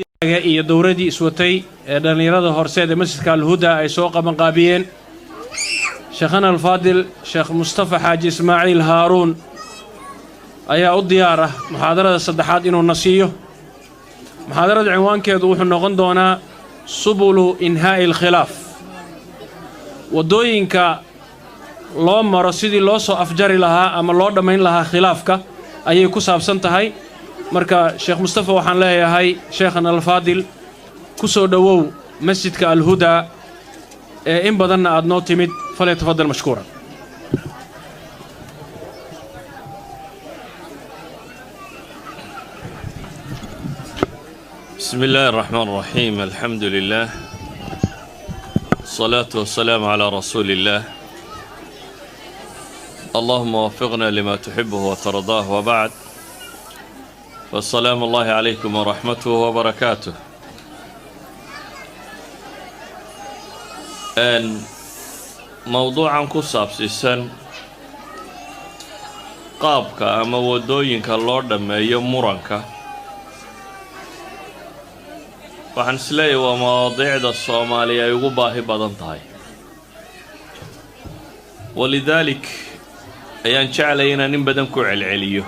iyo dowladii iswatay ee dhalinyarada horseed ee masjidka Al-Huda ay soo qaban qaabiyeen Sheekhana Al-Faadil Sheekh Mustafa Xaaji Ismaaciil Haaruun ayaa u diyaar ah muxaadarada saddexaad inuu nasiyo muxaadarada cinwaankeedu wuxuu noqon doonaa subulu inhaa'il khilaaf wadooyinka loo maro sidii loo soo afjari lahaa ama loo dhamayn lahaa khilaafka ayay ku saabsan tahay marka Sheekh Mustafa waxaan leeyahay Sheekhana Al-Faadil ku soo dhawow masjidka Al-Huda ee in badanna aad noo timid falyatafadal mashkuura بسم الله الرحمن الرحيم الحمد لله الصلاة والسلام على رسول الله اللهم وفقنا لما تحبه وترضاه وبعد والسلام الله عليكم ورحمته وبركاته موضوعا كصاب سيسن قابك أما ودوينك اللورد ما يمرنك waxaan isleeyahay waa mawaadiicda Soomaaliya ay ugu baahi badan tahay walidalik ayaan jeclay inaan in badan ku celceliyo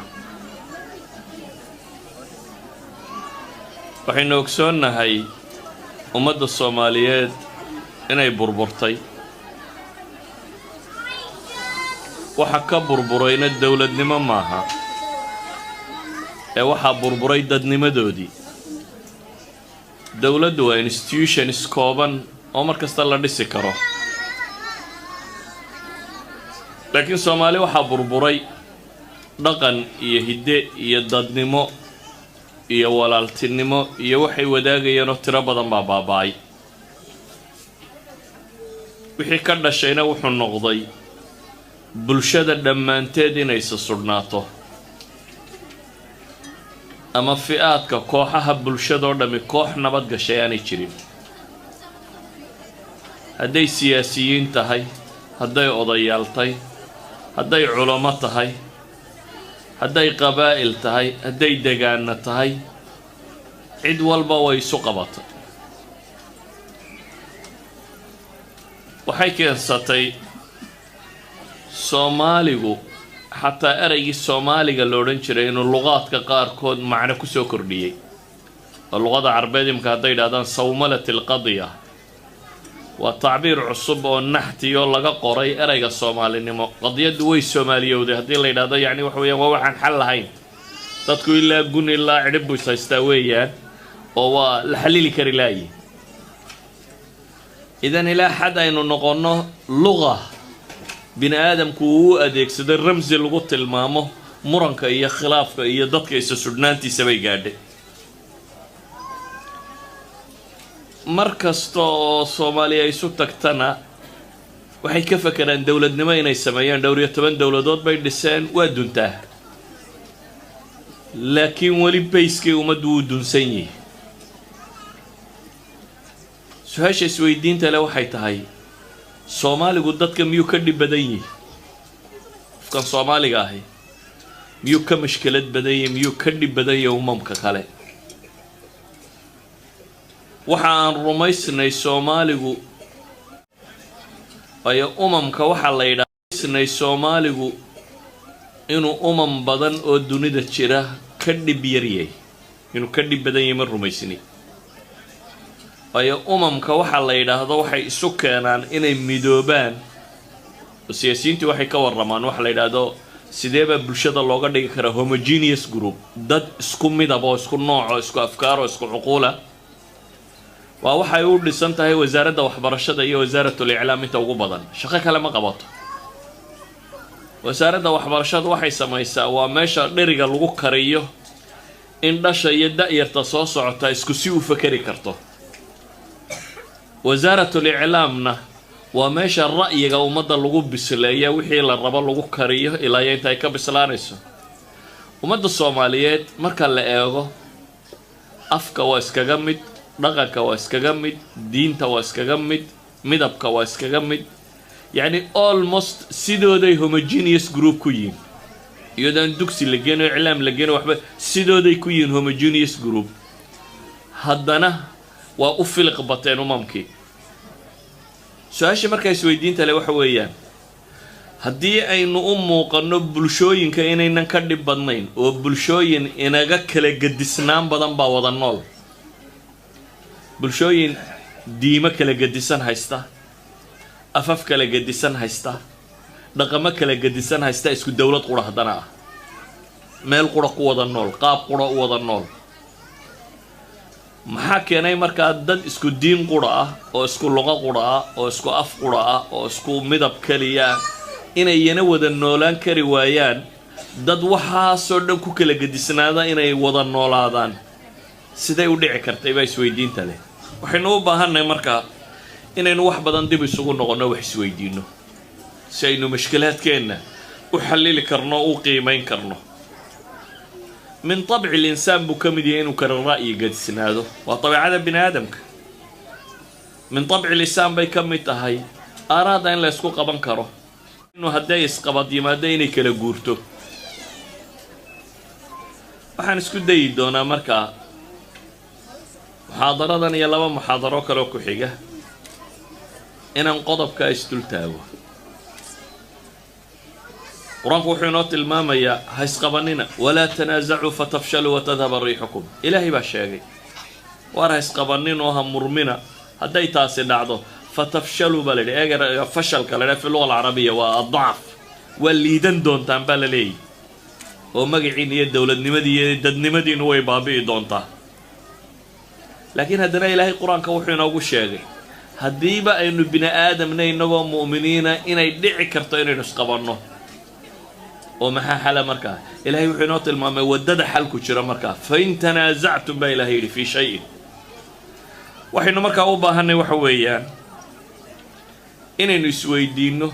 waxaynu ogsoonnahay ummadda Soomaaliyeed inay burburtay waxa ka burburayna dawladnimo maaha ee waxa burburay dadnimadoodii dawladdu waa institutions kooban oo markasta la dhisi karo laakiin Soomaali waxa burburay dhaqan iyo hidde iyo dadnimo iyo walaaltinimo iyo waxay wadaagayeen oo tiro badan baa baaba'ay wixii ka dhashayna wuxuu noqday bulshada dhammaanteed inay sudhnaato ama fi'aadka kooxaha bulshada oo dhami koox nabad gashay aanay jirin hadday siyaasiyiin tahay hadday odayaal tahay hadday culamo tahay hadday qabaa'il tahay hadday deegaano tahay cid walba way isu qabatay waxay keensatay Soomaaligu حتى أرجع الصومالي قالوا إنه اللغات كقاركود معنا كسو كردية اللغات العربية مكاتير هذا صوملة القضية والتعبير عصب والنحت يلا قري أرجع الصومالي إنه قضية دوي الصومالية وده هذا هذا يعني وحوي وحن حل هين تذكر إلا جون إلا عربوا سيستويا هو الحليل كريلاي إذا إلى حد إنه نقولنا لغة بني آدم كو أديك سيد الرمز الغط المامو مرنك إيا خلافك إيا ضدك إيسا سودنانتي سوي قاعدة مركز تو صوماليا يسو تكتنا وحي كفكر أن دولة نماين يسميان دورية تبان دولة دوت بين لسان ودونتاه لكن ولي بيسكي ومدو دون سيني سوهاش سويدين تلو حيتهاي Soomaali dadka miyuu ka dhib badan yahay qofkan Soomaaliga ah miyuu ka mushkilad badan yahay miyuu ka dhib badan yahay umamka kale waxa aan rumaysnay Soomaaligu ay umamka waxa la yiraahdaa Soomaaligu inuu umam badan oo dunida jira ka dhib yar yahay inuu ka dhib badan yahay ma rumaysnay ay umamka waxa la yiraahdo waxay isu keenaan inay midoobaan siyaasiyiintu waxay ka waramaan waxa la yiraahdo sideeba bulshada looga dhigi kara homogeneous group dad isku midab oo isku nooc oo isku afkaar oo isku uquula waa waxay u dhisan tahay wasaaradda waxbarashada iyo wasaaratul i'laam inta ugu badan shaqo kale ma qabato wasaaradda waxbarashada waxay samaysaa waa meesha dheriga lagu kariyo in dhasha iyo da'yarta soo socota isku si u fakari karto وزارة الإعلامنا وماشى الرأي جو مدى لجوب بسلاية وحي للربا لجوب كريه إلى ينتهي كبسلانيسو ومدى الصوماليات مركل لأيغو أفكا واسكجمد رغك واسكجمد دين تواسكجمد مدب كواسكجمد يعني almost سيدو دي homogeneous group كوين يودان دوكسي لجينو إعلام لجينو وحبا سيدو دي كوين homogeneous group haddana waa u filiq bateen umamkii. su-aasha markaa isweydiinta le waxa weeyaan, haddii aynu u muuqanno bulshooyinka inaynan ka dhib badnayn oo bulshooyin inaga kala gedisnaan badan baa wada nool, bulshooyin diimo kala gedisan haysta, afaf kala gedisan haysta, dhaqamo kala gedisan haysta, isku dowlad qura haddana ah, meel qura ku wada nool, qaab qura u wada nool, maxaa keenay markaa dad isku diin qura ah oo isku luqo qura ah oo isku af qura ah oo isku midab keliya inayna wada noolaan kari waayaan? dad waxaasoo dhan ku kala gedisnaada inay wada noolaadaan siday u dhici kartay baa isweydiinta leh. waxaynu u baahannahay markaa inaynu wax badan dib isugu noqonno, wax isweydiinno, si aynu mashkilaadkeenna u xallili karno, u qiimayn karno. min طabci linsaan buu ka mid yahay inuu kala ra'yi gedisnaado, waa dabiicada bini aadamka. min طabci lisaan bay ka mid tahay aaraada in la ysku qaban karo, inuu hadday isqabad yimaado inay kala guurto. waxaan isku dayi doonaa markaa muxaadaradan iyo 2 muxaadaro kaloo ku xiga inaan qodobkaa isdul taago. qur-aanku wuxuu inoo tilmaamayaa ha isqabanina, walaa tanaasacuu fatafshaluu watadhaba riixukum. ilaahay baa sheegay, waar ha isqabanin oo ha murmina, hadday taasi dhacdo fatafshaluu baa la yidhi. eegar fashalka la yidhaha fi luga alcarabiya waa adacf, waa liidan doontaan baa la leeyahy, oo magaciin iyo dowladnimadii iyo dadnimadiinu way baabi'i doontaa. laakiin haddana ilaahay qur-aanka wuxuu inoogu sheegay haddiiba aynu bini aadamna inagoo mu'miniina inay dhici karto inaynu isqabanno. oo maxaa xala markaa? ilaahay wuxuu inoo tilmaamay waddada xal ku jira markaa, fain tanaasactum baa ilaahay yidhi fii shayin. waxaynu markaa u baahanay waxa weeyaan inaynu isweydiinno,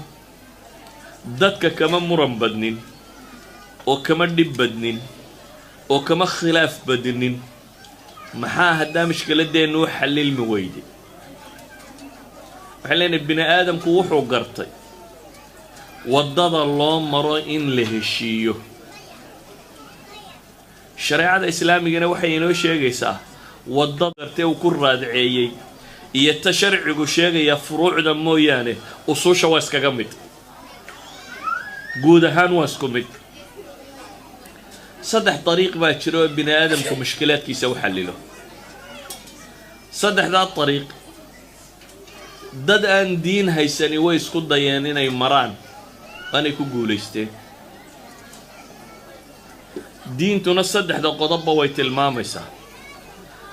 dadka kama muran badnin oo kama dhib badnin oo kama khilaaf badnin, maxaa haddaa mushkiladeennu u xallilmi weyday? waxaan leenahay bini aadamku wuxuu gartay waddada loo maro in la heshiiyo. shareecada islaamigana waxay inoo sheegaysaa wadda gartee uu ku raadceeyey iyo ta sharcigu sheegaya furuucda mooyaane usuusha waa iskaga mid, guud ahaan waa isku mid. 3 dariiq baa jira oo bini aadamku mushkilaadkiisa u xallilo. 3daa dariiq dad aan diin haysani way isku dayeen inay maraan, waanay ku guulaysteen. diintuna 3 qodobba way tilmaamaysaa.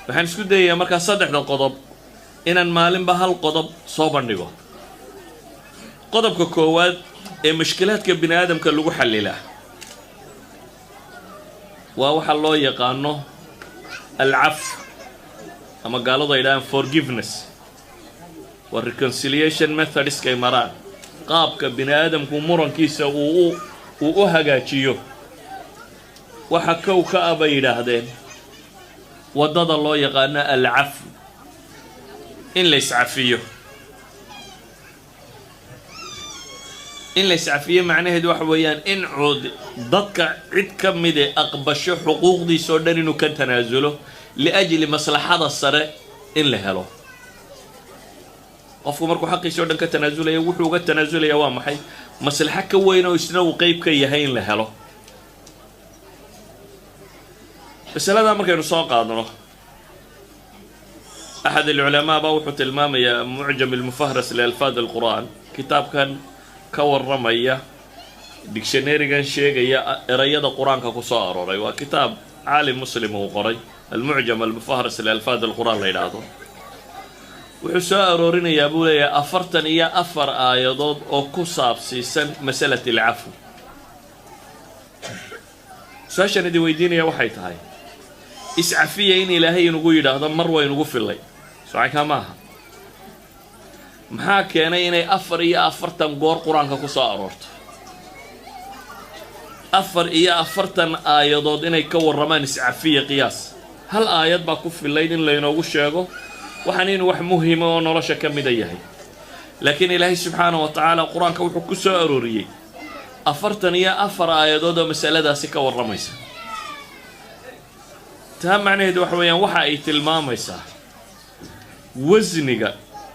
waxaan isku dayayaa markaa 3 qodob inaan maalinba hal qodob soo bandhigo. qodobka koowaad ee mushkilaadka bini aadamka lagu xallilaa waa waxa loo yaqaano alcaf, ama gaaladu ay yidhahaan forgiveness. waa reconciliation methodskay maraan, qaabka bini aadamku murankiisa uu u hagaajiyo. waxa kow ka ah bay yidhaahdeen waddada loo yaqaano alcafu, in la iscafiyo. in la iscafiyo macnaheedu waxa weeyaan in dadka cid ka mide aqbasho xuquuqdiisoo dhan inuu ka tanaasulo liajli maslaxada sare in la helo. qofku markuu xaqiisoo dhan ka tanaasulaya wuxuu uga tanaasulaya waa maxay? maslaxo ka weyn oo isna uu qayb ka yahay in la helo. masaladaa markaynu soo qaadno, axad alculamaa baa wuxuu tilmaamayaa mucjam almufahras lialfaad alqur'aan, kitaabkan ka warramaya dictionarygan sheegaya erayada qur-aanka ku soo arooray. waa kitaab caalim muslim uu qoray, almucjam almufahras lialfaad alqur'aan la yidhaahdo. wuxuu soo aroorinayaa buu leeyahay 44 aayadood oo ku saabsiisan masalat alcafu. su-aashaan idin weydiinaya waxay tahay, iscafiya in ilaahay inugu yidhaahdo mar waa inugu fillay, socankaa maaha. maxaa keenay inay 44 goor qur-aanka ku soo aroorto? 44 aayadood inay ka warramaan iscafiya qiyaas. hal aayad baa ku fillayd in laynoogu sheego waxaan inuu wax muhima oo nolosha ka mida yahay. laakiin ilaahay subxaanahu wa tacaala qur-aanka wuxuu ku soo arooriyey 44 aayadood oo masaladaasi ka warramaysa. taa macnaheedu waxa weeyaan waxa ay tilmaamaysaa wasniga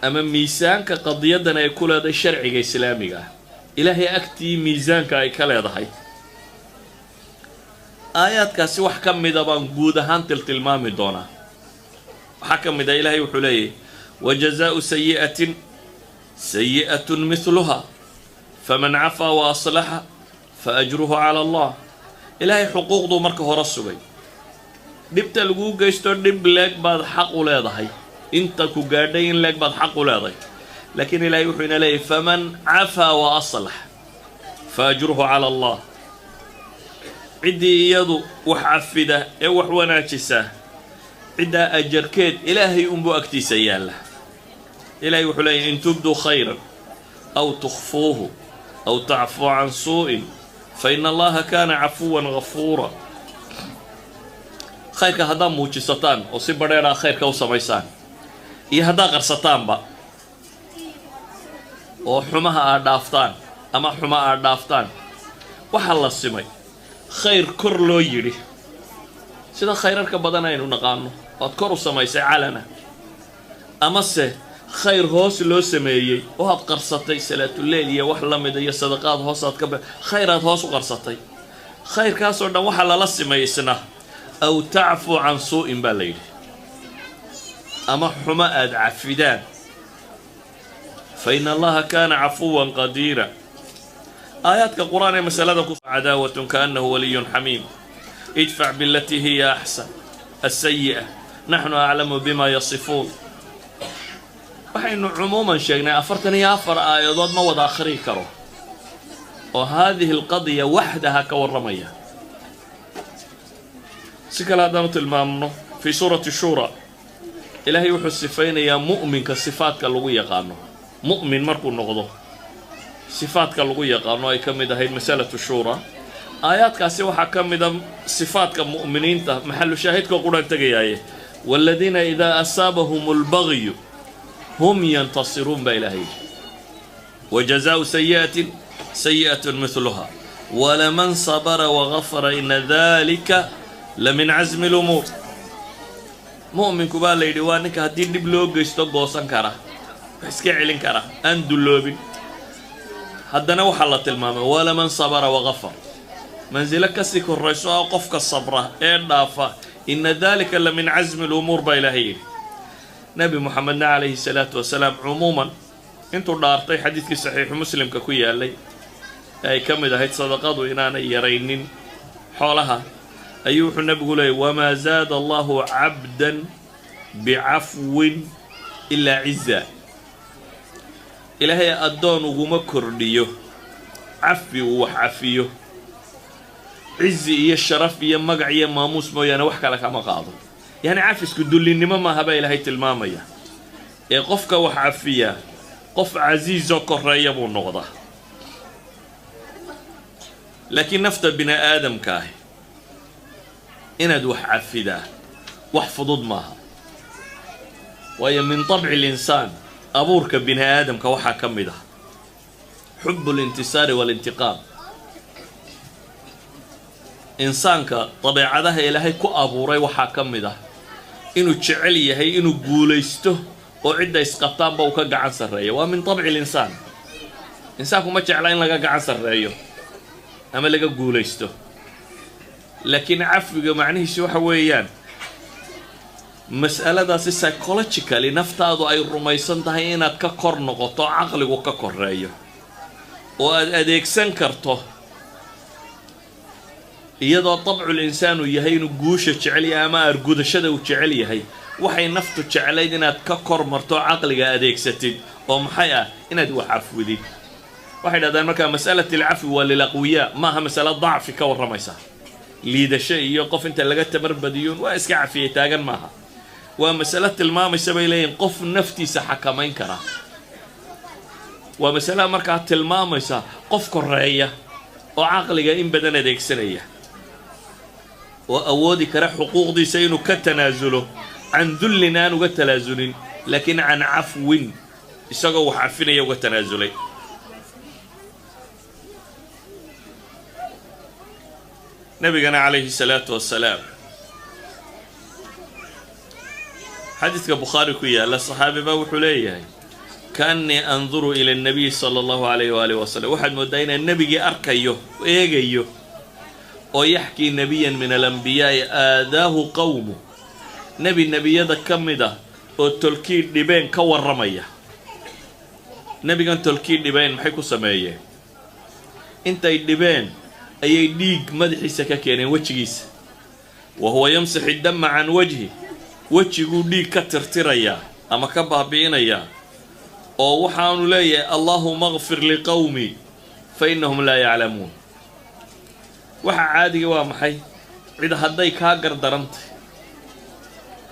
ama miisaanka qadiyadan ay ku leedahay sharciga islaamiga ah ilaahay agtii miisaanka ay ka leedahay aayaadkaasi wax ka mida baan guud ahaan tilmaami doonaa waxaa ka mid ah ilaahay wuxuu leeyahay wajazaau sayi'atin sayi'atun mithluha faman cafaa wa aslaxa faajruhu cala allah ilaahay xuquuqduu marka hore sugay dhibta laguu geysto dhib leeg baad xaq u leedahay inta ku gaadhay in leeg baad xaq u leedahay laakiin ilaahay wuxuu ina leeyahay faman cafaa wa aslax faajruhu cala allah ciddii iyadu wax cafida ee wax wanaajisa ciddaa ajarkeed ilaahay unbuu agtiisa yaalla ilaahay wuxuu leeyahay in tubduu khayran aw tukhfuuhu aw tacfuu can suu'in fa ina allaha kaana cafuwan gafuura khayrka haddaad muujisataan oo si badheeraa khayrka u samaysaan iyo haddaad qarsataanba oo xumaha aad dhaaftaan ama xuma aad dhaaftaan waxaa la simay khayr kor loo yidhi sida khayrarka badan aynu naqaano oad kor u samaysay calana amase khayr hoos loo sameeyey oo aad qarsatay salaatuleyl iyo wax la mida iyo sadaqaad hoosaad ka khayraad hoos u qarsatay khayrkaasoo dhan waxaa lala simay isna aw tacfuu can suu'in baa la yidhi ama xumo aad cafidaan fa ina allaha kaana cafuwan qadiira aayaadka qur-aan ee masalada ku cadaawatun kaannahu waliyun xamiim idfac bilatii hiya axsan asayi'a naxnu aclamu bima yasifuun waxaynu cumuuman sheegnay 44 aayadood ma wada akhrii karo oo haadihi alqadiya waxdaha ka warramaya si kale haddaanu tilmaamno fii suurati shura ilaahay wuxuu sifaynayaa mu'minka sifaadka lagu yaqaano mu'min markuu noqdo sifaadka lagu yaqaano ay ka mid ahayd masalatu shura aayaadkaasi waxaa ka mida sifaadka mu'miniinta maxalu shaahidka quraan tegayaaye waaladiina idaa asaabahum albagyu hum yantasiruun baa ilaahay wajazaau sayi'atin sayi'atun mithluha walaman sabara wagafara ina dalika lamin casmi lumuur mu'minku baa la yidhi waa ninka haddii dhib loo geysto goosan kara wax iska celin kara aan dulloobin haddana waxaa la tilmaamay walaman sabara wagafar manzilo kasii korrayso ah qofka sabra ee dhaafa ina dalika lamin casmi lumuur baa ilaahay yidhi nebi moxamedna calayhi salaatu wasalaam cumuuman intuu dhaartay xadiidkii saxiixu muslimka ku yaalay ee ay ka mid ahayd sadaqadu inaanay yaraynin xoolaha ayuu wuxuu nebigu leeyay wamaa zaada allahu cabdan bicafwin ilaa ciza ilaahay addoon uguma kordhiyo cafi uu wax cafiyo cizi iyo sharaf iyo magac iyo maamuus mooyaane wax kale kama qaado yacni cafisku dullinnimo maaha baa ilaahay tilmaamaya ee qofka wax cafiya qof casiizoo korreeya buu noqdaa laakiin nafta bini aadamka ah inaad wax cafidaa wax fudud maaha waayo min طabci اlinsaan abuurka bini aadamka waxaa ka mid ah xubu اlintisaari waalintiqaam insaanka dabeecadaha ilaahay ku abuuray waxaa ka mid ah inuu jecel yahay inuu guulaysto oo cidda isqabtaanba uu ka gacan sarreeyo waa min طabci اlinsaan insaanku ma jecla in laga gacan sarreeyo ama laga guulaysto laakiin cafiga macnihiisu waxa weeyaan mas'aladaasi psychologically naftaadu ay rumaysan tahay inaad ka kor noqoto caqligu ka korreeyo oo aad adeegsan karto iyadoo dabcul insaanu yahay inuu guusha jecel yahay ama argudashada uu jecel yahay waxay naftu jeclayd inaad ka kor marto caqliga adeegsatid oo maxay ah inaad wax cafwidid waxay dhahdaan markaa mas'alati alcafwi waa lilaqwiyaa maaha mas'alo dacfi ka warramaysa liidasho iyo qof inta laga tabarbadiyuun waa iska cafiyay taagan maaha waa mas'alo tilmaamaysa bay leeyihin qof naftiisa xakamayn kara waa mas'alo markaa tilmaamaysa qof korreeya oo caqliga in badan adeegsanaya oo awoodi kara xuquuqdiisa inuu ka tanaasulo can dullin aan uga tanaasulin laakiin can cafwin isagoo wax cafinaya uga tanaasulay nabigana calayhi salaatu wassalaam حديث بخاري كويا للصحابي با وحليه كأني أنظر إلى النبي صلى الله عليه وآله وسلم واحد مدين النبي أركيه وإيجيه ويحكي نبيا من الأنبياء آذاه قومه نبي يدك كم ده والتلكيد دبين كور رميه نبي كان تلكيد دبين محيكو سمايه انت الدبين اي ديق مدحي سكاكين وجهيس وهو يمسح الدم عن وجهه وجهه ديق كترتريا اما كبابينيا او وحانو ليه اللهم اغفر لقومي فانهم لا يعلمون waxa caadiga waa maxay cid haday ka gardarantay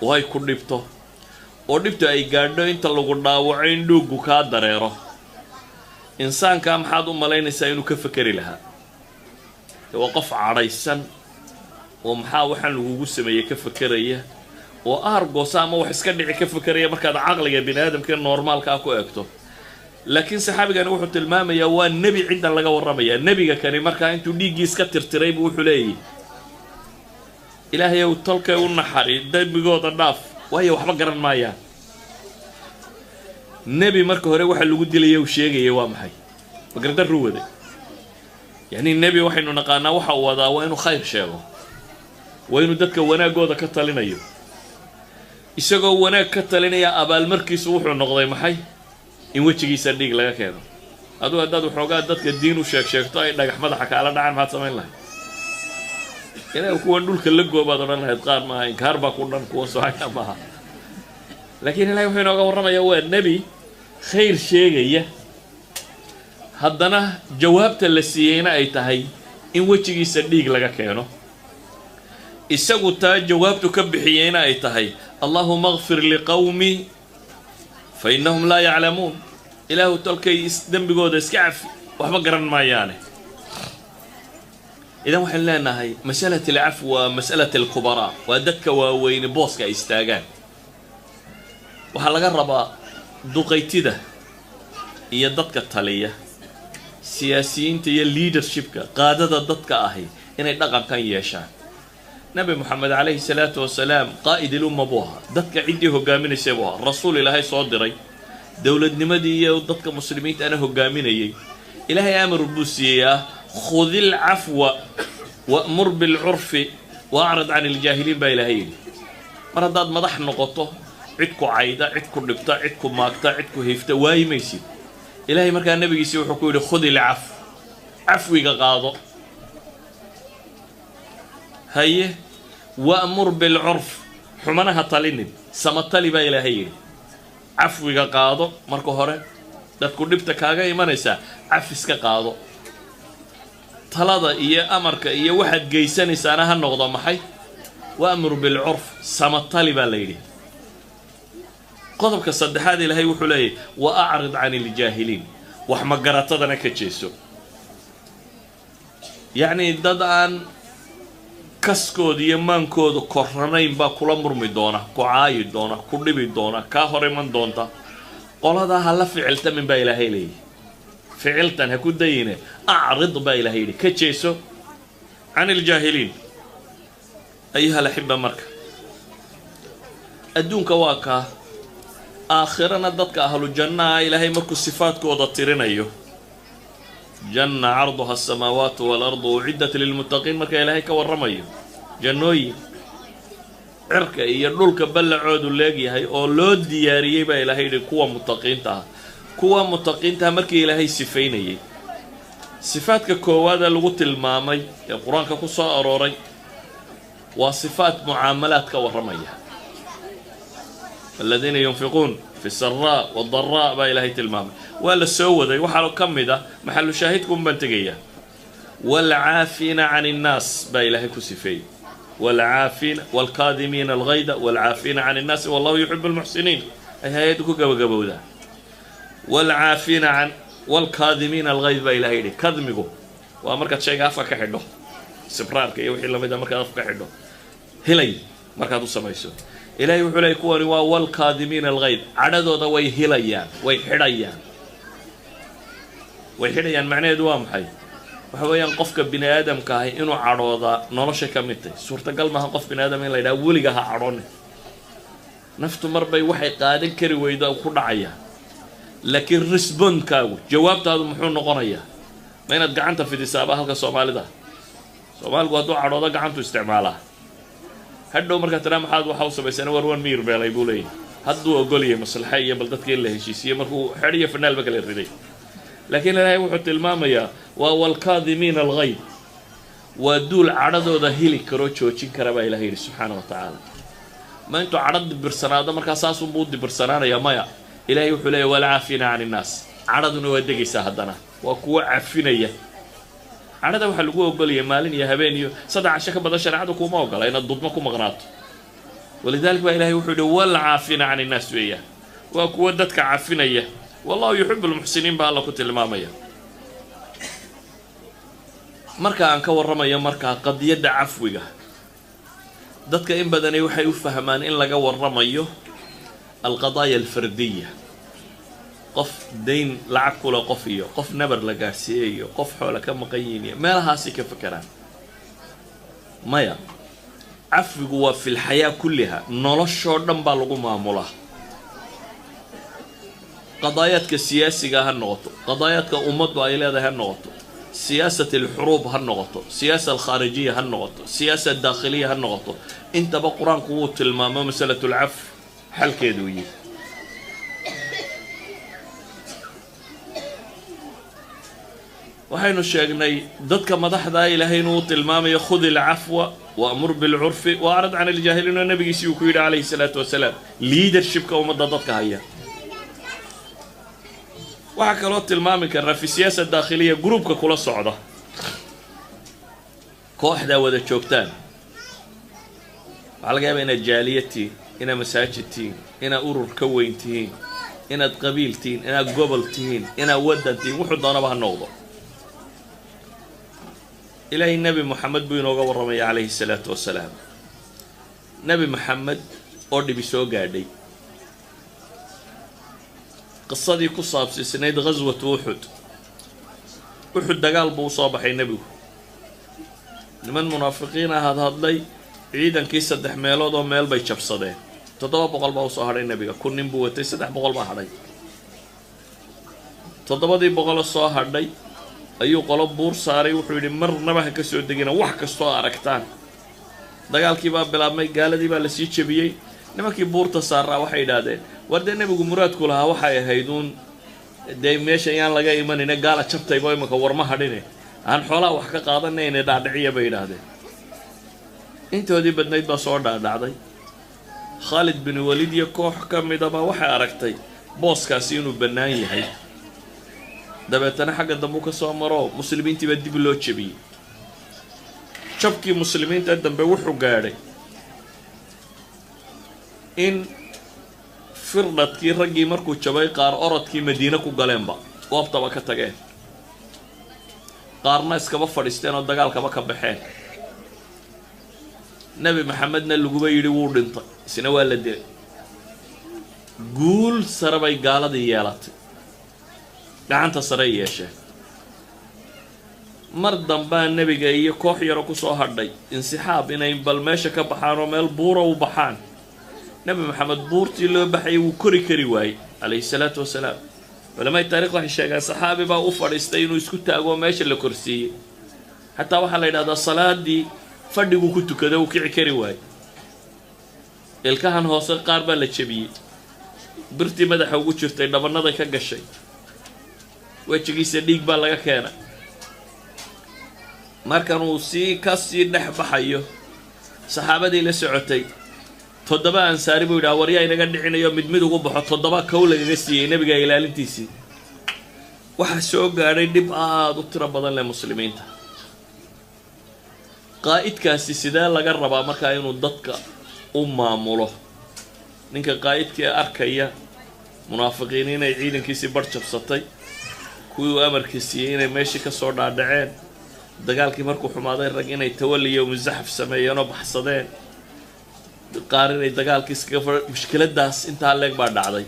way ku dhibto oo dhibto ay gaadho inta lagu dhaawaco in dhuugu ka dareero insaanka maxaad u malaynaysaa inuu ka fakari lahaa waa qof caadaysan oo maxaa waxaan lagu sameeyay ka fakaraya oo argoosa ama wax iska dhici ka fakaraya markaad aqliga bini'aadamka normaalka ku eegto laakiin saxaabigan wuxuu tilmaamayaa waa nabi ciidan laga waramaya nabiga kani markaa intuu dhiigiis ka tirtiray buu wuxuu leeyahay ilaahay uu tolka u naxari dambigooda dhaaf waayo waxba garan maayaan nabi marka hore waxa lagu dilay uu sheegay waa maxay magardan ruwade yani nabi waxaynu naqaanaa waxa uu wadaa waa inuu khayr sheego waa inuu dadka wanaagooda ka talinayo isagoo wanaag ka talinaya abaal markiisu wuxuu noqday maxay in wajigiisa dhiig laga keeno aduu haddaad waxoogaa dadka diin u sheegto ay dhagax madaxa kaala dhacaan maxaad samayn lahayd ilaa kuwa dhulka la goobaad odhan lahayd qaar maaha inkaar baa ku dhan kuwa soocaya maaha laakiin ilaahay wuxuu inooga warramayaa waa nebi khayr sheegaya haddana jawaabta la siiyeyna ay tahay in wejigiisa dhiig laga keeno isagu taa jawaabtu ka bixiyeyna ay tahay allahuma اغfir liqawmi فإنهم لا يعلمون إله تلكي دنبغود اسكعف وحبا قرن مايانه إذا وحن لنا هاي مسألة العفو ومسألة الكبراء ودك ووين بوسكا استاغان وحلا قربا دوقيتي ده هي ددك التالية سياسيين تي الليدرشيب قادة ددك أهي إن الدقم كان يشان نبي محمد عليه الصلاة والسلام قائد الأمة بوها دتك عندي هجامين يسوها الرسول إلهي صادري دولة نمدية ودتك مسلمين أنا هجامين إلهي أمر بوسية خذ العفو وأمر بالعرف وأعرض عن الجاهلين بإلهي مرداد مضح نقطه عدكو عايدة عدكو نبتة عدكو ماكتة عدكو هيفتة واي ميسي إلهي مركا النبي يسوي حكوله خذ العفو عفوي قاضو هيه وأمر بالعرف حمناها طالين سمطلي با إلهي عفوك قاضو مركو هوري دادكو دبتا كاغا إيمانيسا عفسك قاضو طلادا إيا أمرك إيا واحد جيساني سانها النغضة محي وأمر بالعرف سمطلي با ليلي قضبك الصدحات إلهي وحولي وأعرض عن الجاهلين وحمقراتنا كتشيسو يعني دادان kaskood iyo maankooda korranayn baa kula murmi doona ku caayi doona ku dhibi doona kaa hor iman doonta qoladaa ha la ficiltamin baa ilaahay leeyahy ficiltan ha ku dayine acrid baa ilaahay yidhi ka jeeso can iljaahiliin ayuha alaxiba marka adduunka waa kaa aakhirana dadka ahlu jannaha ilaahay markuu sifaadkooda tirinayo جنة عرضها السماوات والأرض وعدت للمتقين مركا إلهي كورمي جنوي عركة يرلولك بلع عود اللاقي هاي أو لود دياريه با إلهي كوا متقين تها كوا متقين تها مركا إلهي سفيني صفاتك كوادا لغت المامي القرآن كقصة أروري وصفات معاملات كورمية الذين ينفقون في السراء والضراء با إلهي تلمامي ولا السوى ذي وحلو كم ده محل شاهدكم بنتجيه والعافين عن الناس با إلهي كسفي والعافين والقادمين الغيظ والعافين عن الناس والله يحب المحسنين أي هيدكو جوا ده والعافين عن والقادمين الغيظ با إلهي كذمجو وأمرك شيء عفك حده سبرار كي يوحي لما إذا مرك عفك حده هلي مرك هذا سمايسو إلهي وحلا يكون والقادمين الغيظ عددو ده ويهليان ويحريان ويحريان معناه دوام حي وحويان قفك بني آدم كاهي إنو عروضا نرشة كميتي سورة قلبها قف بني آدم إلا إذا ولقها عرونه naftu marbay waxay qaadan kari weyda ku dhacaya laakiin respondkaagu jawaabtaadu muxuu noqonayaa ma inaad gacanta fidisaaba halka Soomaalida Soomaaligu hadduu cadhoodo gacantu isticmaalaa hadhow markaa tiraa maxaad waxa u samaysana warwan miir beelay buu leeyahay hadduu ogoliyay maslaxa iyo bal dadkii la heshiisiye markuu xiriyo fanaalba kala riday laakiin ilaahay wuxuu tilmaamayaa waa walkaadimiina alghayb waa duul cadhadooda heli karo joojin kara baa ilaahay yidhi subxaanahu wa tacaala ma intuu cadho dibirsanaado markaa saasunbuu u dibirsanaanaya maya ilaahay wuxuu leeyahy walcaafina can innaas cadhaduna waa degaysaa haddana waa kuwa cafinaya cadhada waxaa lagu ogolaya maalin iyo habeen iyo 3 casho ka badan shareecadu kuma ogola inaad dudmo ku maqnaato walidaalika baa ilaahay wuxuu yidhi walcaafina can innaas weeyaan waa kuwa dadka cafinaya wallahu yuxibu lmuxsiniin baa alla ku tilmaamaya marka aan ka warramayo markaa qadiyadda cafwiga dadka in badani waxay u fahmaan in laga warramayo alqadaaya alfardiya qof dayn lacag kula qof iyo qof nabar la gaarsiiyo qof xoola ka maqan yihiin meelahaasi ka fakaraan maya cafwigu waa fil xayaa kulliha noloshoo dhan baa lagu maamulaa qadaayaadka siyaasiga ha noqoto qadaayaadka ummaddu ay leedahay ha noqoto سياسة الحروب هالنقطة سياسة الخارجية هالنقطة سياسة الداخلية هالنقطة انت بقران قوة الماما مسألة العفو حل كيدوية وحين الشيخني ضدك مدح ذا إلهي نوت الماما يخذ العفو وأمر بالعرف وأعرض عن الجاهلين والنبي سيوكويد عليه الصلاة والسلام ليدرشيب كومد ضدك هيا waxaa kaloo tilmaami karaa fi siyaasa daakhiliya gruubka kula socda kooxda wada joogtaan waxaa laga yaabaa inaad jaaliyad tihiin inaad masaajid tihiin inaad urur ka weyn tihiin inaad qabiil tihiin inaad gobol tihiin inaad waddan tihiin wuxuu doonaba ha noqdo ilaahay nebi moxamed buu inooga warramaya calayhi salaatu wasalaam nebi moxamed oo dhibi soo gaadhay قصدي كصاب سنيد غزوة أحد دقال بو صابح النبي لمن منافقين هذا لي عيدا كيس سدح ميلود وميل بي شب صدين تضرب بقلب بو صهر النبي كل نبوة تسدح بقلب حري تضرب دي بقلب صهر دي أيو قلب بور صاري وحولي مر نبه كسو دقينا وح كستو أركتان دقال كيباب بلا مي قال دي بالسيد شبيي nimankii buurta saaraa waxay yidhaahdeen war dee nebigu muraadku lahaa waxay ahayduun dee meesha ayaan laga imanayna gaala jabtayba imanka warma hadhine aan xoolaha wax ka qaadanayna dhaadhiciya bay yidhaahdeen intoodii badnayd baa soo dhaadhacday khaalid bin waliid iyo koox ka midaba waxay aragtay booskaasi inuu bannaan yahay dabeetana xagga dambu ka soo maro muslimiintii baa dib loo jebiyey jabkii muslimiinta dambe wuxuu gaadhay in firdadkii raggii markuu jabay qaar orodkii madiina ku galeenba goobtaba ka tageen qaarna iskaba fadhiisteen oo dagaalkaba ka baxeen nebi maxamedna laguba yidhi wuu dhintay isna waa la dilay guul sare bay gaaladii yeelatay gacanta sare yeesheen mar dambaa nebiga iyo koox yaro ku soo hadhay insixaab inay bal meesha ka baxaan oo meel buura u baxaan نبي محمد بورتي لو بحي وكري كري واي عليه الصلاة والسلام ولما التاريخ راح يشجع صحابي بقى أوفر يستينوا يسكتوا أقوى ماشي لكرسي حتى واحد لين هذا الصلاة دي فردقوا كتو كذا وكيع كري واي الكهن هو صقار بلا تشبيه برتي مدح وقول شفت إنه بنضي كجا شيء ويتشجي صديق بلا كنا ما كانوا سي كاسي نحب حيه صحابة دي لسعتي تضبا أنصاري بيدا وريا إنك عندنا يوم مدمد وقبح تضبا كولا جنسي نبي جاي لالين تيسي وحسوق قارين نبقى دكتور بدن للمسلمين قائد كاسي سيدا لقربا مركا ينو ضدك ماموله نينك قائد كي أركيا منافقين يعيدن كيسي برشب سطي كوي أمر كيسيين ماشي كسور دعين دقال كي مركو حمادين رجينا يتولي يوم الزحف سميانو بحصدين قارن دقال كيس كفر مشكلة داس انت عليك بعد عضي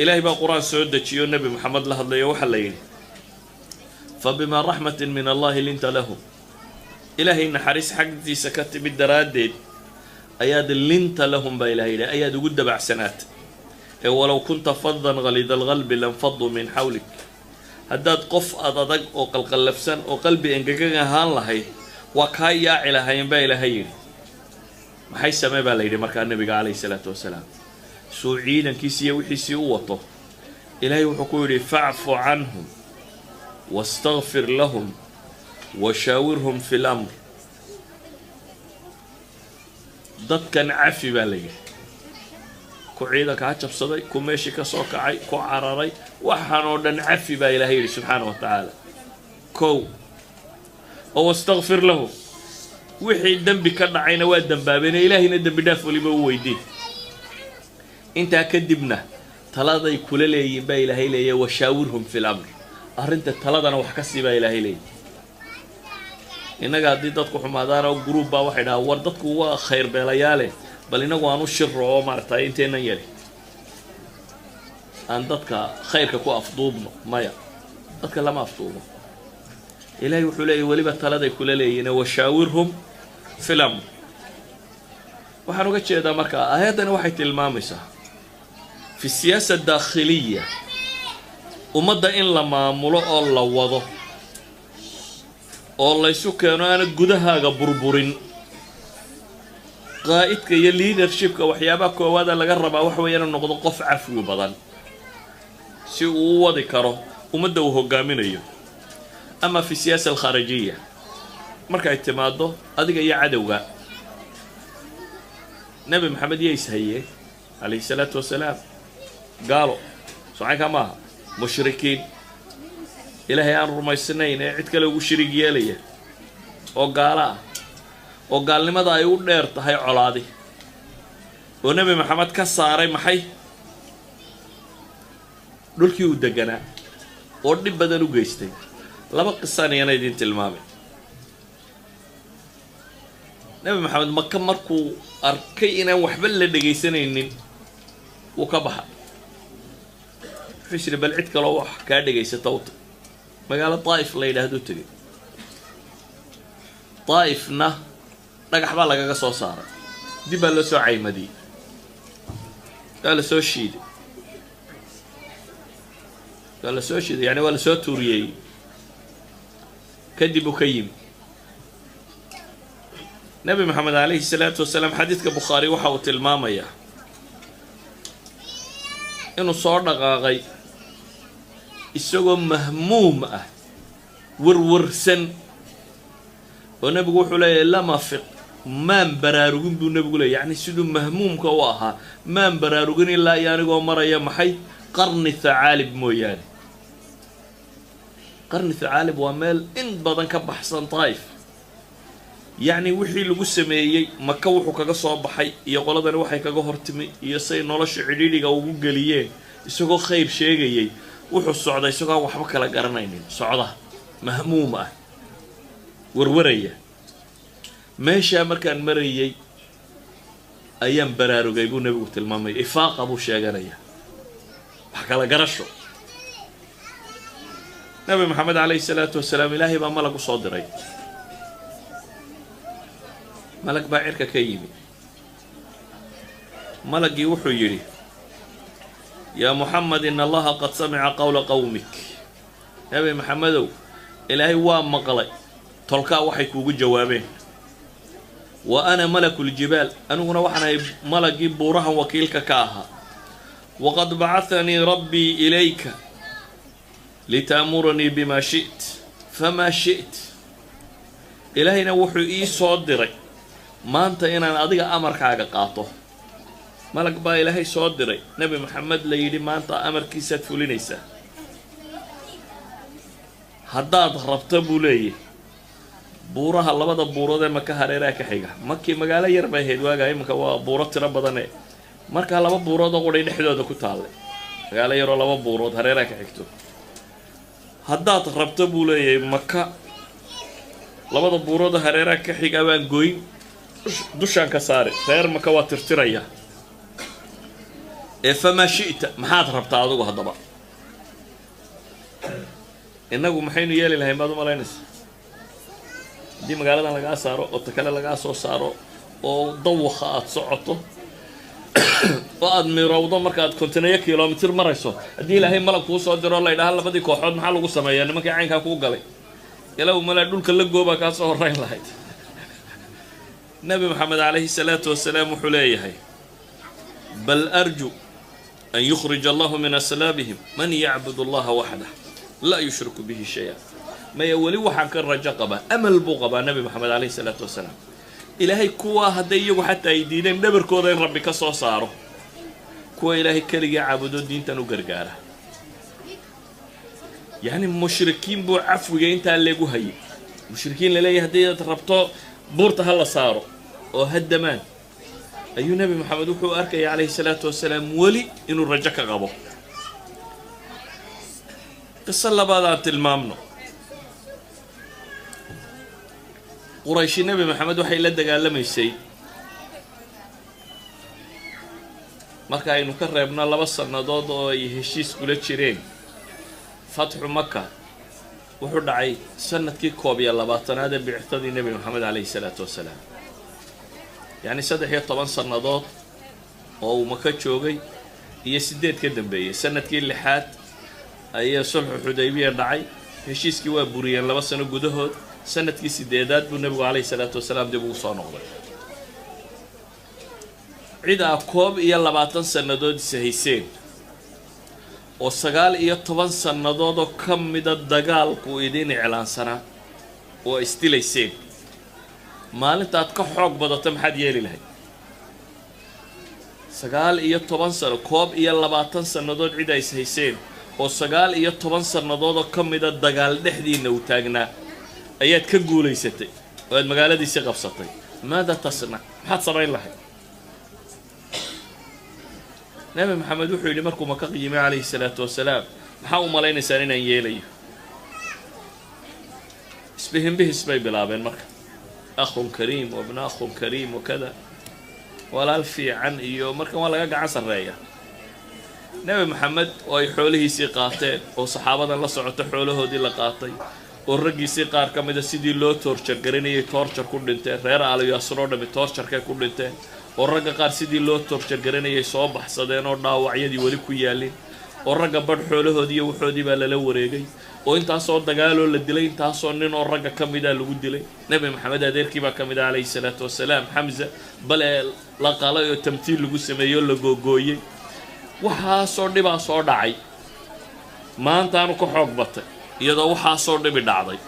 إلهي بالقرآن سعود تشيو النبي محمد له الله يوحى فبما رحمة من الله اللي انت له إلهي إن حريص حقتي سكت بالدرادد ayaad linta lahum baa ilahay yidhi ayaad ugu dabacsanaatay ee walow kunta fadan ghalida alqalbi lanfaduu min xawlik haddaad qof adag oo qalqallafsan oo qalbi engegan ahaan lahayd waa kaa yaaci lahayn baa ilaahay yidhi maxay samee baa la yidhi markaa nabiga calayhi salaatu wasalaam suu ciidankiisiiyo wixiisii u wato ilaahay wuxuu ku yidhi facfu canhum wastakfir lahum washaawirhum fi lamr dadkan cafi baa la yidhi ku ciidanka ha jabsaday ku meeshii ka soo kacay ku cararay waxaan oo dhan cafi baa ilaahay yidhi subxaana wa tacaala kow oo wastakfir lahum wixii dembi ka dhacayna waa dembaabeene ilaahayna dembi dhaaf weliba u weydiin intaa kadibna taladay kula leeyihin baa ilaahay leeyahy washaawirhum fi lamr arrinta taladana wax ka sii baa ilaahay leeyahy innaga haddii dadku xumaadaana gruub baa waxay dhahaa war dadku waa khayr beelayaale bal inagu aan u shiro oo maaragtay inteennan yari aan dadka khayrka ku afduubno maya dadka lama afduubo ilaahay wuxuu leeyahy weliba taladay kula leeyihin washaawirhum fi lamr waxaan uga jeedaa markaa aayaddani waxay tilmaamaysaa fi siyaasa daakhiliya ummadda in la maamulo oo la wado oo laysu keeno aana gudahaaga burburin qaa'idka iyo leadershipka waxyaabaha koowaada laga rabaa waxa weeye inuu noqdo qof cafwi badan si uu u wadi karo ummadda uu hogaaminayo ama fi siyaasa alkharijiya markay timaado adiga iyo cadowga nabi maxamed iyo ishayeen calayhi salaatu wasalaam gaalo socanka maaha mushrikiin ilaahay aan rumaysnayn ee cid kale ugu shirig yeelaya oo gaalo ah oo gaalnimada ay u dheer tahay colaadi oo nebi maxamed ka saaray maxay dhulkii uu deganaa oo dhib badan u geystay laba qisaan iyana idin tilmaamay nebi maxamed maka markuu arkay inaan waxba la dhegaysanaynin wuu ka baxay wuxuu yidhi bal cid kaloo wax kaa dhegaysata u tag magaalo daa'if la yidhaahdo tegay daa'ifna dhagax baa lagaga soo saaray dib baa loo soo caymadiyey waa la soo shiiday yani waa la soo tuuriyey kadib uu ka yimi nabi maxamed calayhi salaatu wasalaam xadiidka bukhaari waxa uu tilmaamayaa inuu soo dhaqaaqay isagoo mahmuum ah warwarsan oo nebigu wuxuu leeyahay lama fiq maan baraarugin buu nebigu leeyay yacni siduu mahmuumka u ahaa maan baraarugin ilaa iyo anigoo maraya maxay qarni thacaalib mooyaane qarni thacaalib waa meel in badan ka baxsan daa'if yacni wixii lagu sameeyey maka wuxuu kaga soo baxay iyo qoladani waxay kaga hortimi iyo say nolosha cidhiidhiga ugu geliyeen isagoo khayr sheegayay wuxuu socday isagoo aan waxba kala garanaynin socda mahmuum ah warwaraya meeshaa markaan marayay ayaan baraarugay buu nebigu tilmaamaya ifaaqa buu sheeganaya wax kala garasho nabi maxamed calayhi salaatu wasalaam ilaahay baa malag u soo diray malag baa cirka ka yimi malagii wuxuu yidhi yaa muxamed in allaha qad samica qowla qowmik nabi maxamedow ilaahay waa maqlay tolkaa waxay kuugu jawaabeen wa ana malaku ljibaal aniguna waxaan ahay malagii buurahan wakiilka ka ahaa waqad bacahanii rabbii ilayka litaamuranii bimaa shi't famaa shi't ilaahayna wuxuu ii soo diray maanta inaan adiga amarkaaga qaato malag baa ilaahay soo diray nebi maxamed la yidhi maanta amarkiisaad fulinaysaa haddaad rabta buu leeyahy buuraha labada buurood ee maka hareeraha ka xiga makii magaalo yar bay ahayd waagaa iminka waa buuro tiro badane markaa laba buurood oo qudhay dhexdooda ku taallay magaalo yaroo laba buurood hareeraha ka xigto haddaad rabta buu leeyahay maka labada buurooda hareeraha ka xiga baan goyn dushaan ka saari reer maka waa tirtiraya ee famaa shi'ta maxaad rabtaa adigu haddaba innagu maxaynu yeeli lahayn baad u malaynaysa haddii magaaladan lagaa saaro oo ta kale lagaa soo saaro oo dawakha aad socoto oo aad mirowdo markaad kontineeyo kilomitir marayso haddii ilaahay malag kuu soo diro la yidhaha labadii kooxood maxaa lagu sameeyaa nimankii caynkaa kuu galay ilaw malaa dhulka la goobaa kaa soo horrayn lahayd nabi maxamed calayhi salaatu wasalaam wuxuu leeyahay bal arju an yukhrija allahu min aslaabihim man yacbud allaha waxdah laa yushriku bihi shaya maya weli waxaan ka rajo qabaa amal buu qabaa nabi maxamed calayhi salaatu wasalaam ilaahay kuwaa hadday iyagu xataa ay diideen dhabarkooda in rabbi ka soo saaro kuwa ilaahay keligii caabudo diintan u gargaara yacni mushrikiin buu cafwiga intaa leegu hayay mushrikiin laleeyahay haddii aad rabto buurta ha la saaro oo haddamaan ayuu nebi maxamed wuxuu arkaya calayhi salaatu wasalaam weli inuu rajo ka qabo qiso labaad aan tilmaamno qurayshi nebi maxamed waxay la dagaalamaysay marka aynu ka reebno 2 sannadood oo ay heshiis kula jireen fatxu maka wuxuu dhacay sanadkii 21aad ee bicitadii nebi maxamed calayhi salaatu wasalaam yacni 13 sannadood oo uu maka joogay iyo 8 ka dambeeyey sanadkii 6aad ayaa sulxu xudaybiya dhacay heshiiskii waa buriyeen 2 sano gudahood sanadkii 8aad buu nebigu calayhi salaatu wasalaam dib ugu soo noqday cid aa 21 sannadood ishayseen oo 19 sannadood oo ka mida dagaalku idin iclaansanaa oo istilayseen maalintaad ka xoog badato maxaad yeeli lahayd 19 sano 21 sannadood cid ay ishayseen oo 19 sannadood oo ka mida dagaal dhexdiina u taagnaa ayaad ka guulaysatay oo aad magaaladiisii qabsatay maada tasnac maxaad samayn lahayd nabi maxamed wuxuu yidhi markuu maka yimi calayhi salaatu wasalaam maxaa u malaynaysaan inaan yeelayo isbihinbihis bay bilaabeen marka akhun kariim wabna akhun kariim wakada walaal fiican iyo markan waa laga gacan sarreeya nabi maxamed oo ay xoolihiisii qaateen oo saxaabadan la socota xoolahoodii la qaatay oo raggiisii qaar ka mida sidii loo toorjar garanayay toorjar ku dhinteen reer aaliyaasnoo dhammi toorjarkay ku dhinteen oo ragga qaar sidii loo toorjar garanayay soo baxsadeen oo dhaawacyadii weli ku yaalin oo ragga badh xoolahoodii iyo waxoodii baa lala wareegay oo intaasoo dagaaloo la dilay intaasoo nin oo ragga ka mida lagu dilay nebi maxamed adeerkii baa ka mid ah calayhi salaatu wasalaam xamza bale la qalay oo tamtiil lagu sameeyey oo la googooyey waxaasoo dhibaa soo dhacay maantaanu ka xoog batay iyadoo waxaasoo dhibi dhacday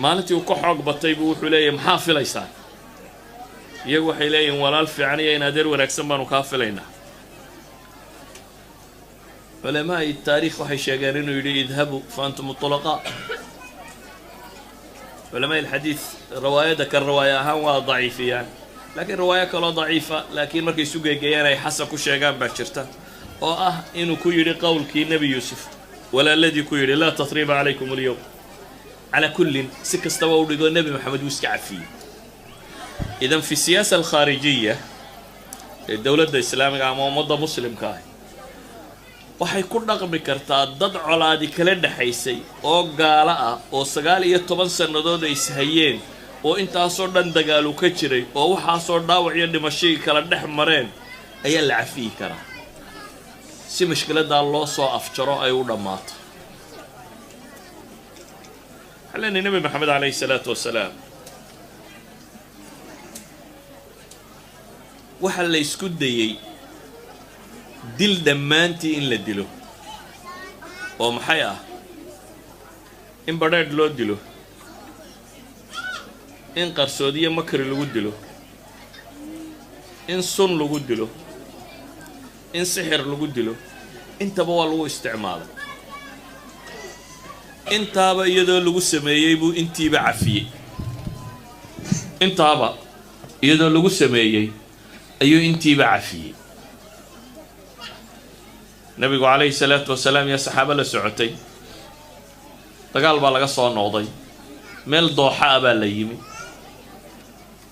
maalintii uu ka xoog batay buu wuxuu leeyahay maxaa filaysaa iyagu waxay leeyihiin walaal fiican iyo in adeer wanaagsan baanu kaa filaynaa culamaa'i taariikh waxay sheegeen inuu yidhi idhabuu fa antum tulaqaa culamaa'i alxadiid riwaayadda ka riwaaya ahaan waa daciifiyaan laakiin riwaayo kaloo daciifa laakiin markay isu geegeeyaan ay xasan ku sheegaan baa jirta oo ah inuu ku yidhi qowlkii nebi yuusuf walaaladii ku yidhi laa tatriiba calaykum alyowm calaa kullin si kastaba u dhigo nebi maxamed wuu iska cafiyey idan fi siyaasa alkhaarijiya ee dowladda islaamiga ama ummadda muslimka ah waxay ku dhaqmi kartaa dad colaadi kala dhexaysay oo gaalo ah oo 19 sannadood ay ishayeen oo intaasoo dhan dagaalu ka jiray oo waxaasoo dhaawac iyo dhimashadii kala dhex mareen ayaa la cafiyi karaa si mushkiladaa loo soo afjaro ay u dhammaato xalani nebi maxamed calayhi salaatu wasalaam waxaa la isku dayey dil dhammaantii in la dilo oo maxay ah in badheedh loo dilo in qarsoodiyo makri lagu dilo in sun lagu dilo in sixir lagu dilo intaba waa lagu isticmaalay intaaba iyadoo lagu sameeyey buu intiiba cafiyey intaaba iyadoo lagu sameeyey ayuu intiiba cafiyey nabigu calayhi salaatu wasalaam iyo saxaabo la socotay dagaal baa laga soo noqday meel dooxa ah baa la yimi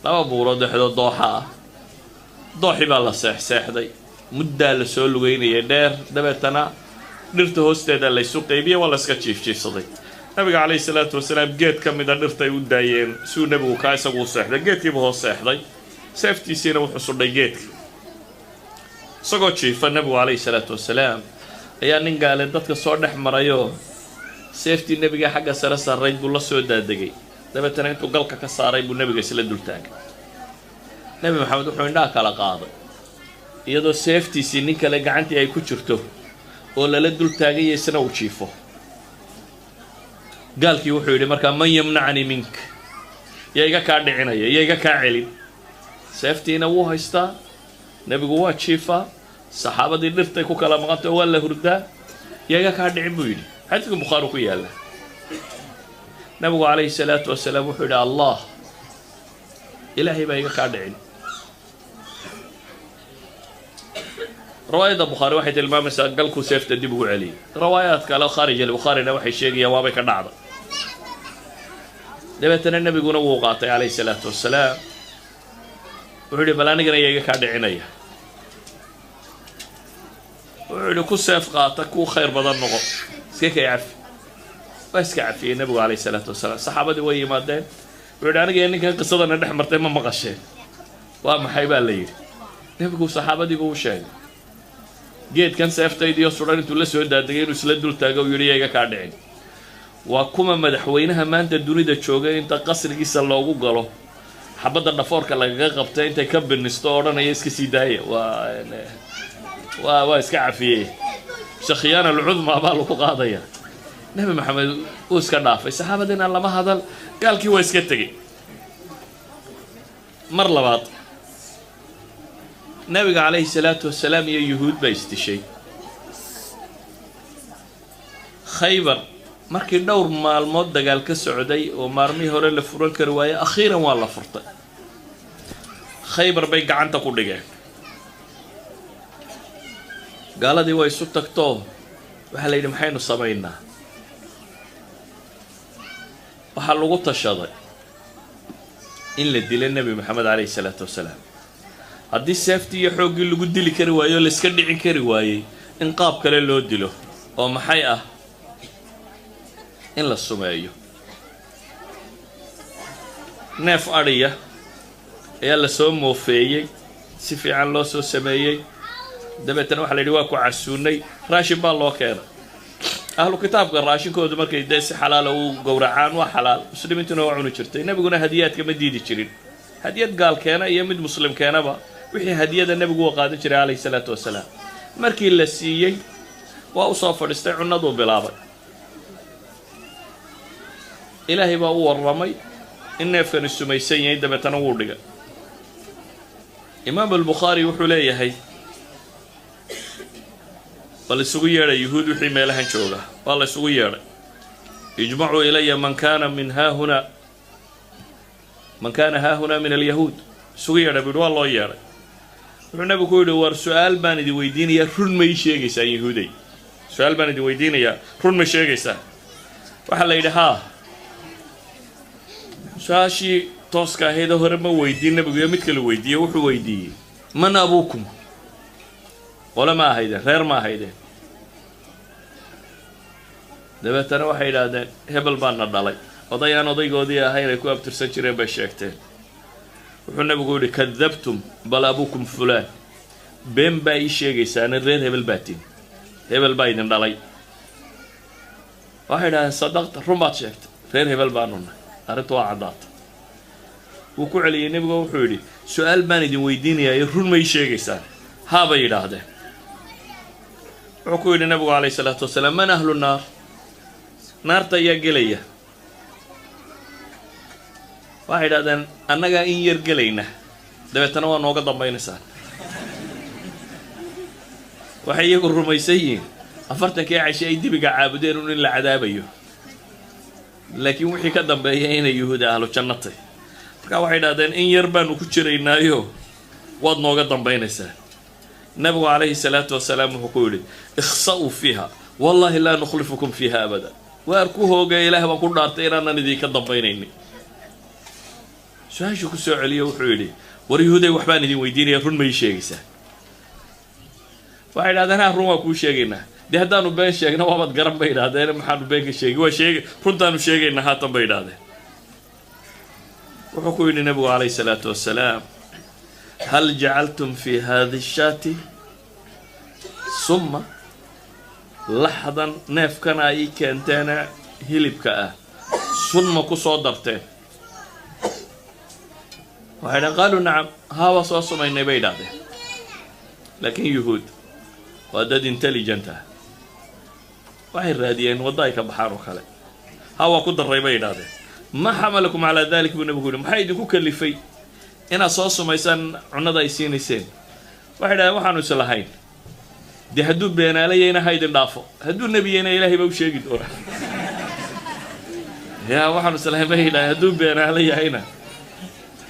2 buurood dhexdood dooxa ah dooxi baa la seexseexday muddaa la soo lugeynayay dheer dabeetana dhirta hoosteeda la isu qaybiyey waa la iska jiifjiifsaday nabiga calayhi salaatu wasalaam geed ka mid a dhirtay u daayeen suu nebigu kaa isagu u seexday geedkiiba hoos seexday seeftiisiina wuxuu sudhay geedka isagoo jiifa nebigu calayhi salaatu wasalaam ayaa nin gaale dadka soo dhex marayoo seeftii nebiga xagga sare sarrayd buu la soo daadegay dabeetana intuu galka ka saaray buu nebiga isla dul taagay nebi maxamed wuxuu indhaha kala qaaday iyadoo seeftiisii nin kale gacantii ay ku jirto oo lala dul taagaya isna uu jiifo gaalkii wuxuu yidhi markaa man yamnacanii mink yaa iga kaa dhicinaya yaa iga kaa celin seeftiina wuu haystaa nebigu waa jiifaa saxaabadii dhirtay ku kala maqantay oo waa la hurdaa yaa iga kaa dhicin buu yidhi xadiidka bukhaari ku yaalla nebigu calayhi salaatu wasalaam wuxuu yidhi allah ilaahay baa iga kaa dhicin riwaayadda bukhaari waxay tilmaamaysaa galkuu seefta dib ugu celiyay riwaayaad kale khaarij albukhaarina waxay sheegayaan waabay ka dhacday dabeetana nebiguna wuu qaatay calayhi salaatu wasalaam wuxuu yidhi bal anigana yaa iga kaa dhicinaya wuxuu yidhi ku seef qaata kuu khayr badan noqo iska kay cafi waa iska cafiyey nebigu calayhi salaatu wasalaam saxaabadii way yimaadeen wuxuu yidhi aniga ninkan qisadana dhex martay ma maqasheen waa maxay baa la yidhi nebigu saxaabadiiba u sheegay geedkan seeftaydiiyo sudhan intuu la soo daadegay inuu isla dul taago u yidhi yaa iga kaa dhicin waa kuma madaxweynaha maanta dunida jooga inta qasrigiisa loogu galo xabadda dhafoorka lagaga qabta intay ka binisto oo odhanaya iska sii daaya waa iska cafiyey shakhiyaan alcudmaa baa lagu qaadaya nebi maxamed uu iska dhaafay saxaabadiina lama hadal gaalkii waa iska tegey mar labaad nebiga calayhi salaatu wasalaam iyo yuhuud baa isdishay khaybar markii dhowr maalmood dagaal ka socday oo maalmihii hore la furan kari waayey akhiiran waa la furtay khaybar bay gacanta ku dhigeen gaaladii waa isu tagtoo waxaa la yidhi maxaynu samaynaa waxaa lagu tashaday in la dilo nebi maxamed calayhi salaatu wasalaam haddii seeftii iyo xooggii lagu dili kari waayo o layska dhicin kari waayey in qaab kale loo dilo oo maxay ah in la sumeeyo neef adhiya ayaa la soo moofeeyey si fiican loo soo sameeyey dabeetana waxaa la yidhi waa ku casuunay raashin baa loo keenay ahlu kitaabka raashinkoodu markay dee si xalaala u gowracaan waa xalaal muslimiintuna waa cuni jirtay nebiguna hadiyaadka ma diidi jirin hadiyad gaal keena iyo mid muslim keenaba wixii hadiyada nebigu uu qaadan jiray calayhi salaatu wasalaam markii la siiyey waa u soo fadhiistay cunnaduu bilaabay ilaahay baa u warramay in neefkani sumaysan yahay dabeetana wuu dhigay imaam albukhaari wuxuu leeyahay bal isugu yeedhay yuhuud wixii meelahan jooga waa la isugu yeedhay ijmacuu ilaya man kaana haahunaa min alyahuud isugu yeedhay buu yidhi waa loo yeedhay wuxuu nebigu ku yidhi war su-aal baan idin weydiinayaa run ma ii sheegaysaa yahuuday su-aal baan idin weydiinayaa run ma sheegaysaa waxaa la yidhi haa su-aashii tooska ahaydoo hore ma weydiin nebigu iyo mid kale weydiiye wuxuu weydiiyey man abuukum qole ma ahaydeen reer ma ahaydeen dabeetana waxay yidhaahdeen hebel baana dhalay oday aan odaygoodii ahayn ay ku abtirsan jireen bay sheegteen wuxuu nebigu yidhi kadabtum bal abuukum fulaan been baa ii sheegaysaana reer hebel baa tin hebel baa idin dhalay waxay yidhahdeen sadaqta run baad sheegtay reer hebel baanu nahay arrintu waa caddaata wuu ku celiyey nebigu wuxuu yidhi su-aal baan idin weydiinayaa run ma ii sheegaysaan haa bay yidhaahdeen wuxuu ku yidhi nebigu calayhi salaatu wasalaam man ahlu naar naarta ayaa gelaya waxay yidhahdeen annagaa in yar gelayna dabeetana waa nooga dambaynaysaan waxay iyagu rumaysan yihiin afartankii cashe ay dibiga caabudeen un in la cadaabayo laakiin wixii ka dambeeya inay yuhuuda ahlu jannatay markaa waxay yidhahdeen in yar baanu ku jiraynaayo waad nooga dambaynaysaan nebigu calayhi salaatu wasalaam wuxuu ku yidhi ikhsa'uu fiiha wallaahi laa nukhlifukum fiiha abada waar ku hoogaya ilaah baan ku dhaartay inaanan idinka dambaynaynin su-aashuu ku soo celiyo wuxuu yidhi war yahuuday waxbaan idin weydiinaya run ma ii sheegaysaa waxay yidhahdeen ha run waa kuu sheegaynaa dee haddaanu been sheegna waabaad garan bay yidhahdeen maxaanu been ka sheegi waa runtaanu sheegaynaa haatan bay yidhahdeen wuxuu ku yidhi nebigu calayhi salaatu wasalaam هل جعلتم في هذه الشاة ثم لحظا نيف كان أي كانتانا هلب كأه ثم كصدرته وحين قالوا نعم هوا صوص ما ينبي هذا لكن يهود وداد انتليجنته وحين راديين وضايك بحار وخلق هوا قدر ريبين هذا ما حملكم على ذلك من بقول ما حيدكوا كلفي إن صوص ما يسان عندا يسين وحين سلهين دي هدو بين علي هنا هيد النافو هدو النبي هنا إلهي بوشيء دورة يا وحين سلهين بهلا هدو بين علي هنا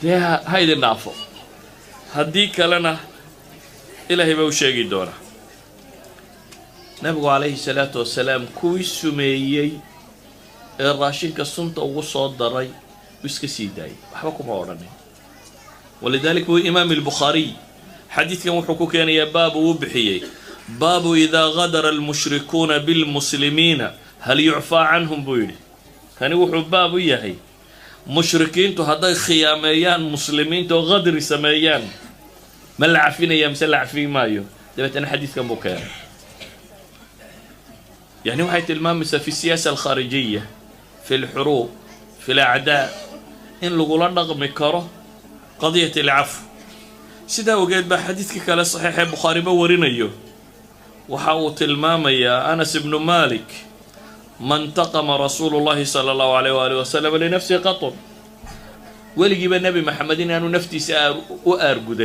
يا هيد النافو هديك لنا إلهي بوشيء دورة نبغى عليه الصلاة والسلام كويس سميي الراشين كالسنة وصاد دري وسكسيداي وحكم أوراني ولذلك هو إمام البخاري حديث كم حكوك يعني يا باب وبحيي باب إذا غدر المشركون بالمسلمين هل يعفى عنهم بيلي كان يوحوا باب يهي مشركين تهدي خياميان مسلمين تو غدر سميان ما العفين يا مسلع في مايو دبت أنا حديث كم بكير يعني وحيت المامسة في السياسة الخارجية في الحروب في الأعداء إن لقولان نغم كره قضية العفو سيدا وقيت بحديثك كلا صحيح البخاري بورين أيوه وحاوت الماما يا أنس بن مالك ما انتقم رسول الله صلى الله عليه وآله وسلم لنفسه قط ولقي النبي محمد أنه نفتي سأر وأرقد